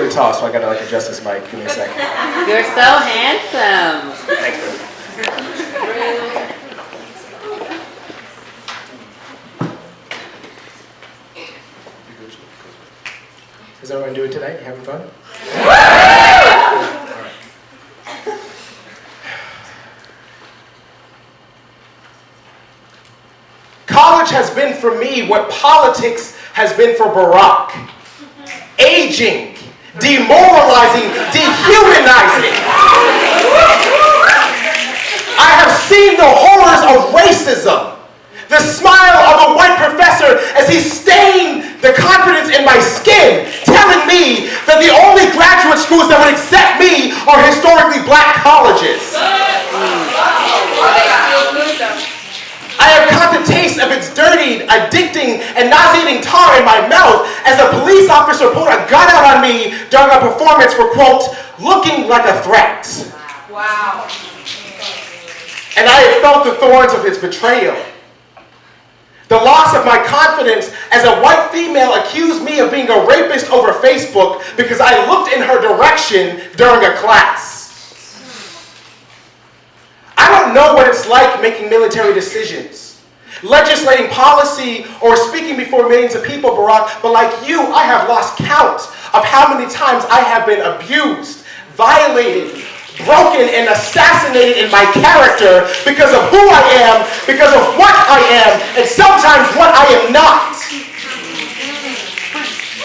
really tall, so I gotta like adjust this mic. Give me a second. You're so handsome. Thanks, baby. Is everyone doing tonight? You having fun? All right. College has been for me what politics has been for Barack. Aging, demoralizing, dehumanizing. I have seen the horrors of racism. The smile of a white professor as he stained the confidence in my skin, telling me that the only graduate schools that would accept me are historically black colleges. I have caught the taste of its dirty, addicting, and nauseating tar in my mouth as a police officer pulled a gun out on me during a performance for, quote, looking like a threat. Wow. And I have felt the thorns of its betrayal. The loss of my confidence as a white female accused me of being a rapist over Facebook because I looked in her direction during a class. I don't know what it's like making military decisions, legislating policy, or speaking before millions of people, Barack, but like you, I have lost count of how many times I have been abused, violated, broken, and assassinated in my character because of who I am, because of what I am, and sometimes what I am not.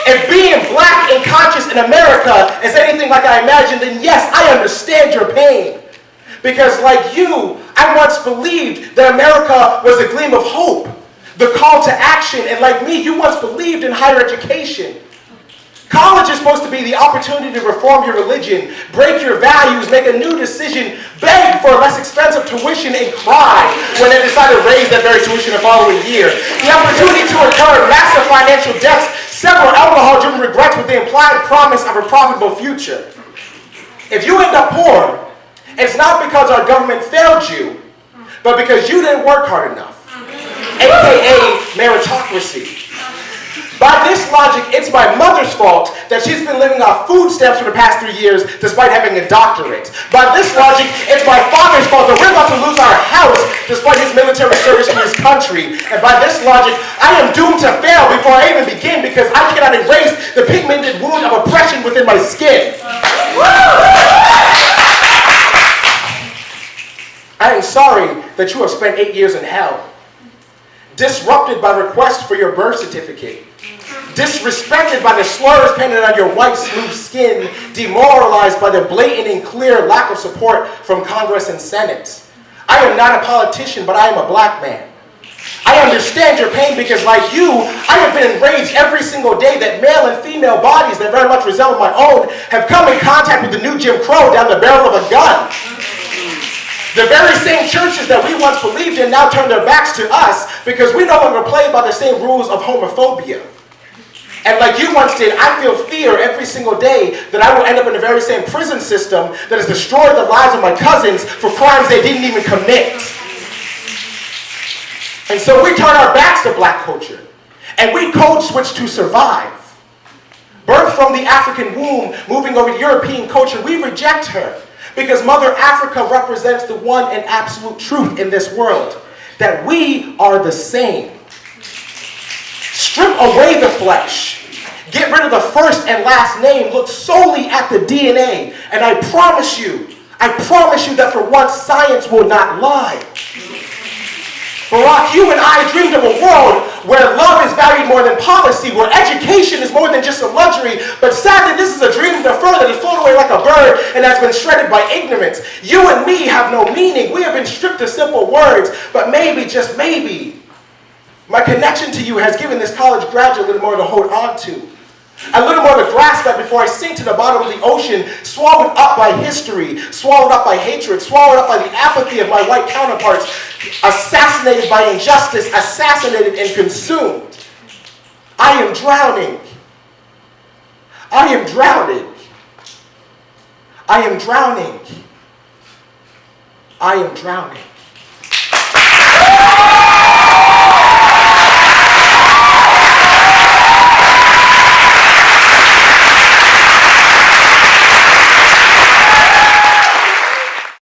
If being black and conscious in America is anything like I imagined, then yes, I understand your pain. Because like you, I once believed that America was a gleam of hope, the call to action, and like me, you once believed in higher education. College is supposed to be the opportunity to reform your religion, break your values, make a new decision, beg for less expensive tuition, and cry when they decide to raise that very tuition the following year. The opportunity to incur massive financial debts, several alcohol-driven regrets with the implied promise of a profitable future. If you end up poor, it's not because our government failed you, but because you didn't work hard enough, aka meritocracy. By this logic, it's my mother's fault that she's been living off food stamps for the past 3 years despite having a doctorate. By this logic, it's my father's fault that we're about to lose our house despite his military service to his country. And by this logic, I am doomed to fail before I even begin because I cannot erase the pigmented wound of oppression within my skin. I am sorry that you have spent 8 years in hell, disrupted by requests for your birth certificate, disrespected by the slurs painted on your white, smooth skin, demoralized by the blatant and clear lack of support from Congress and Senate. I am not a politician, but I am a black man. I understand your pain because, like you, I have been enraged every single day that male and female bodies that very much resemble my own have come in contact with the new Jim Crow down the barrel of a gun. The very same churches that we once believed in now turn their backs to us because we no longer play by the same rules of homophobia. And like you once did, I feel fear every single day that I will end up in the very same prison system that has destroyed the lives of my cousins for crimes they didn't even commit. And so we turn our backs to black culture, and we code switch to survive. Birthed from the African womb, moving over to European culture, we reject her. Because Mother Africa represents the one and absolute truth in this world, that we are the same. Strip away the flesh. Get rid of the first and last name. Look solely at the DNA. And I promise you that for once science will not lie. Barack, you and I dreamed of a world where love is valued more than policy, where education is more than just a luxury, but sadly this is a dream deferred that has flown away like a bird and has been shredded by ignorance. You and me have no meaning. We have been stripped of simple words, but maybe, just maybe, my connection to you has given this college graduate a little more to hold on to. A little more to grasp at before I sink to the bottom of the ocean, swallowed up by history, swallowed up by hatred, swallowed up by the apathy of my white counterparts, assassinated by injustice, assassinated and consumed. I am drowning. I am drowning. I am drowning. I am drowning.